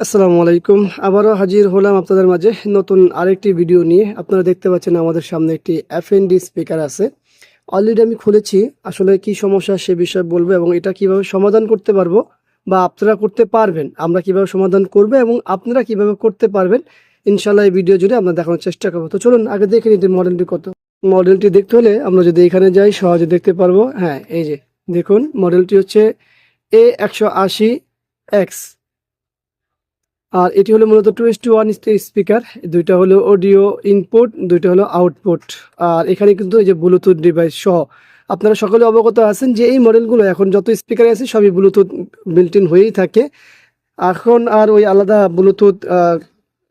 আসসালামু আলাইকুম। আবারও হাজির হলাম আপনাদের মাঝে নতুন আরেকটি ভিডিও নিয়ে। আপনারা দেখতে পাচ্ছেন আমাদের সামনে একটি এফএনডি স্পিকার আছে। অলরেডি আমি খুলেছি। আসলে কি সমস্যা সে বিষয়ে বলবো এবং এটা কিভাবে সমাধান করতে পারবো বা আপনারা করতে পারবেন, আমরা কিভাবে সমাধান করবো এবং আপনারা কিভাবে করতে পারবেন, ইনশাল্লাহ এই ভিডিও জুড়ে আমরা দেখানোর চেষ্টা করবো। তো চলুন আগে দেখে নিতে মডেলটি কত। মডেলটি দেখতে হলে আমরা যদি এখানে যাই সহজে দেখতে পারবো। হ্যাঁ, এই যে দেখুন মডেলটি হচ্ছে A180X। আর এটি হলো মূলত 2:1 স্পিকার, দুইটা হলো অডিও ইনপুট, দুইটা হলো আউটপুট। আর এখানে কিন্তু এই যে ব্লুটুথ ডিভাইস সহ আপনারা সকলে অবগত আছেন যে এই মডেলগুলো এখন যত স্পিকার আছে সবই ব্লুটুথ বিল্ট ইন হয়েই থাকে। এখন আর ওই আলাদা ব্লুটুথ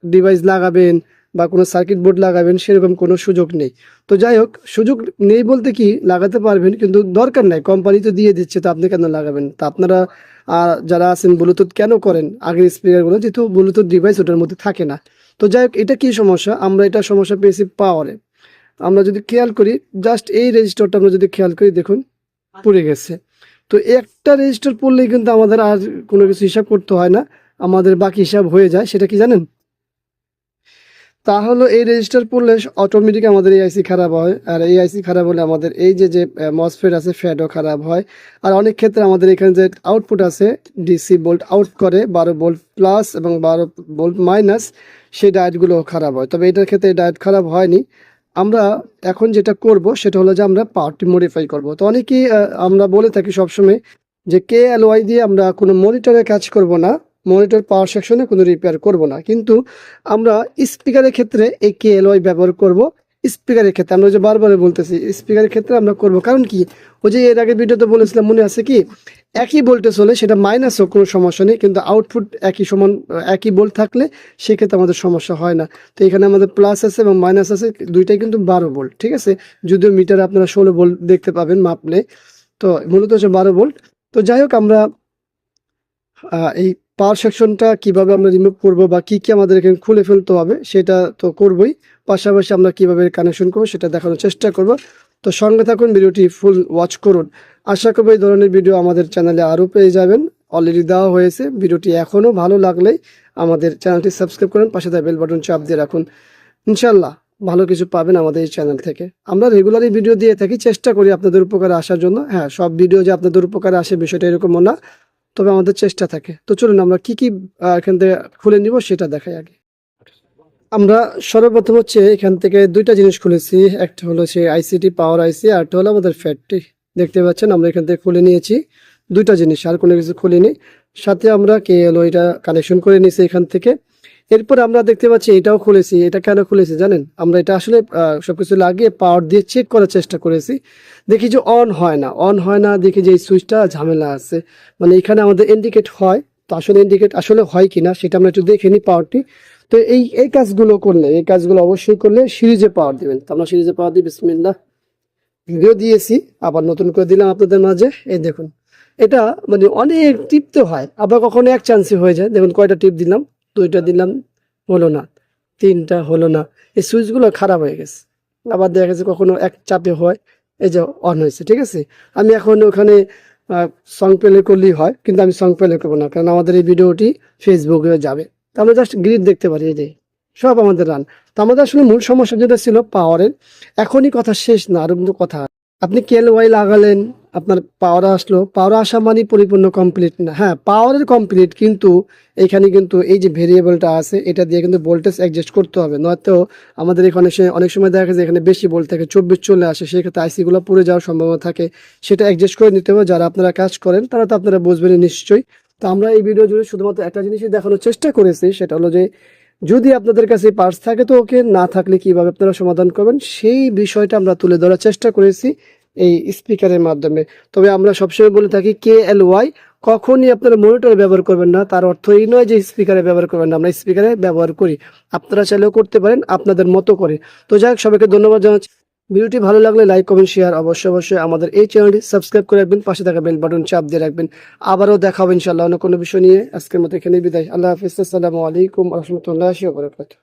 ডিভাইস লাগাবেন বা কোনো সার্কিট বোর্ড লাগাবেন সেরকম কোনো সুযোগ নেই। তো যাই হোক, সুযোগ নেই বলতে কি, লাগাতে পারবেন কিন্তু দরকার নাই, কোম্পানি তো দিয়ে দিচ্ছে, তো আপনি কেন লাগাবেন? তা আপনারা যারা আছেন ব্লুটুথ কেন করেন আগের স্পিকারগুলো, যেহেতু ব্লুটুথ ডিভাইস ওটার মধ্যে থাকে না। তো যাই হোক, এটা কি সমস্যা, আমরা এটা সমস্যা পেয়েছি পাওয়ারে। আমরা যদি খেয়াল করি, জাস্ট এই রেজিস্টারটা আমরা যদি খেয়াল করি, দেখুন পুড়ে গেছে। তো একটা রেজিস্টার পড়লেই কিন্তু আমাদের আর কোনো কিছু হিসাব করতে হয় না, আমাদের বাকি হিসাব হয়ে যায়। সেটা কি জানেন? তাহলে এই রেজিস্টার পড়লে অটোমেটিক আমাদের এই আইসি খারাপ হয়। আর এই আইসি খারাপ হলে আমাদের এই যে মসফেট আছে ফ্যাটও খারাপ হয়। আর অনেক ক্ষেত্রে আমাদের এখানে যে আউটপুট আছে, ডিসি ভোল্ট আউট করে 12 ভোল্ট প্লাস এবং 12 ভোল্ট মাইনাস, সেই ডায়েটগুলো খারাপ হয়। তবে এটার ক্ষেত্রে ডায়েট খারাপ হয়নি। আমরা এখন যেটা করব সেটা হলো যে আমরা পাওয়ারটি মডিফাই করব। তো অনেকেই আমরা বলে থাকি সবসময় যে KLY দিয়ে আমরা কোনো মনিটরে কাজ করব না, মনিটর পাওয়ার সেকশনে কোনো রিপেয়ার করব না, কিন্তু আমরা স্পিকারের ক্ষেত্রে এই KLY ব্যবহার করব। স্পিকারের ক্ষেত্রে আমরা যে বারবার বলতেছি, স্পিকারের ক্ষেত্রে আমরা করব। কারণ কি, ওই যে এর আগের ভিডিওতে বলেছিলাম, মনে আছে কি, একই ভোল্টেজ হলে সেটা মাইনাস হোক কোনো সমস্যা নেই, কিন্তু আউটপুট একই সমান একই ভোল্ট থাকলে সেক্ষেত্রে আমাদের সমস্যা হয় না। তো এখানে আমাদের প্লাস আছে এবং মাইনাস আছে, দুইটাই কিন্তু 12 ভোল্ট, ঠিক আছে। যদিও মিটারে আপনারা 16 ভোল্ট দেখতে পাবেন মাপলে, তো মূলত হচ্ছে 12 ভোল্ট। তো যাই হোক, আমরা এই পাওয়ার সেকশনটা কিভাবে আমরা রিমুভ করব বা কি কি আমাদের এখানে খুলে ফেলতে হবে সেটা তো করবই, পাশাপাশি আমরা কিভাবে কানেকশন করবো সেটা দেখানোর চেষ্টা করব। তো সঙ্গে থাকুন, ভিডিওটি ফুল ওয়াচ করুন। আশা করব এই ধরনের ভিডিও আমাদের চ্যানেলে আরও পেয়ে যাবেন, অলরেডি দেওয়া হয়েছে। ভিডিওটি এখনও ভালো লাগলেই আমাদের চ্যানেলটি সাবস্ক্রাইব করুন, পাশে থাকা বেল বাটন চাপ দিয়ে রাখুন। ইনশাল্লাহ ভালো কিছু পাবেন আমাদের এই চ্যানেল থেকে। আমরা রেগুলারই ভিডিও দিয়ে থাকি, চেষ্টা করি আপনাদের উপকারে আসার জন্য। হ্যাঁ, সব ভিডিও যে আপনাদের উপকারে আসে বিষয়টা এরকমও না, তবে আমাদের চেষ্টা থাকে। তো চলুন আমরা কি কি এখান থেকে খুলে নিব সেটা দেখাই আগে। আমরা সর্বপ্রথম হচ্ছে এখান থেকে দুইটা জিনিস খুলেছি, একটা হলো সেই আইসিটি পাওয়ার আইসি, আর একটা হলো আমাদের ফ্যাটটি। দেখতে পাচ্ছেন আমরা এখান থেকে খুলে নিয়েছি দুইটা জিনিস, আর কোনো কিছু খুলিনি। সাথে আমরা KLYটা কানেকশন করে নিয়েছি এখান থেকে। এরপর আমরা দেখতে পাচ্ছি এটাও খুলেছি। এটা কেন খুলেছি জানেন? আমরা এটা আসলে সবকিছু লাগিয়ে পাওয়ার দিয়ে চেক করার চেষ্টা করেছি, দেখি যে অন হয় না, দেখি যে এই সুইচটা ঝামেলা আছে, মানে এখানে আমাদের ইন্ডিকেট হয়। তো আসলে ইন্ডিকেট আসলে হয় কিনা সেটা আমরা একটু দেখে নিই পাওয়ারটি। তো এই কাজগুলো করলে, এই কাজগুলো অবশ্যই করলে সিরিজে পাওয়ার দিবেন। তো আমরা সিরিজে পাওয়ার দিই, বিসমিল্লাহ। ভিডিও দিয়েছি, আবার নতুন করে দিলাম আপনাদের মাঝে। এই দেখুন, এটা মানে অনেক টিপতে হয়, আবার কখনো এক চান্সে হয়ে যায়। দেখুন কয়টা টিপ দিলাম, দুইটা দিলাম, হলো না, তিনটা হলো না, এই সুইচগুলো খারাপ হয়ে গেছে। আবার দেখা গেছে কখনো এক চাপে হয়, এই যে অন হয়েছে, ঠিক আছে। আমি এখন ওখানে সং প্লে করলেই হয়, কিন্তু আমি সং প্লে করবো না, কারণ আমাদের এই ভিডিওটি ফেসবুকে যাবে। তো আমরা জাস্ট গ্রিড দেখতে পারি, এই যে সব আমাদের রান। তো আমাদের আসলে মূল সমস্যা যেটা ছিল পাওয়ারের, এখনই কথা শেষ না, আরো কিন্তু কথা। আপনি KLY লাগালেন, আপনার পাওয়ার আসলো, পাওয়ার আসা মানে পরিপূর্ণ কমপ্লিট না। হ্যাঁ, পাওয়ারের কমপ্লিট, কিন্তু এখানে কিন্তু এই যে ভেরিয়েবলটা আছে এটা দিয়ে কিন্তু ভোল্টেজ অ্যাডজাস্ট করতে হবে, নয়তো আমাদের এখানে অনেক সময় দেখা যায় এখানে বেশি ভোল্ট থাকে, 24 চলে আসে, সেক্ষেত্রে আইসিগুলো পুড়ে যাওয়ার সম্ভাবনা থাকে। সেটা অ্যাডজাস্ট করে নিতে হবে। যারা আপনারা কাজ করেন তারা তো আপনারা বুঝবেন নিশ্চয়ই। তো আমরা এই ভিডিও জুড়ে শুধুমাত্র একটা জিনিসই দেখানোর চেষ্টা করেছি, সেটা হলো যে যদি আপনাদের কাছে পার্টস থাকে তো ওকে, না থাকলে কিভাবে আপনারা সমাধান করবেন সেই বিষয়টা আমরা তুলে ধরার চেষ্টা করেছি এই স্পিকারের মাধ্যমে। তবে আমরা সবসময় বলে থাকি KLY কখনই আপনারা মনিটরে ব্যবহার করবেন না, তার অর্থ এই নয় যে স্পিকারে ব্যবহার করবেন না। আমরা স্পিকারে ব্যবহার করি, আপনারা চাইলেও করতে পারেন আপনাদের মতো করে। তো যাই হোক, সবাইকে ধন্যবাদ জানাচ্ছি। ভিডিওটি ভালো লাগলে লাইক কমেন্ট শেয়ার অবশ্যই আমাদের এই চ্যানেলটি সাবস্ক্রাইব করে রাখবেন, পাশে থাকা বেল বাটন চাপ দিয়ে রাখবেন। আবারও দেখা হবে ইনশাআল্লাহ অন্য কোনো বিষয় নিয়ে। আজকের মতো এখানেই বিদায়। আল্লাহ হাফিজ। আসসালামু আলাইকুম ওয়া রাহমাতুল্লাহি ওয়া বারাকাতুহু।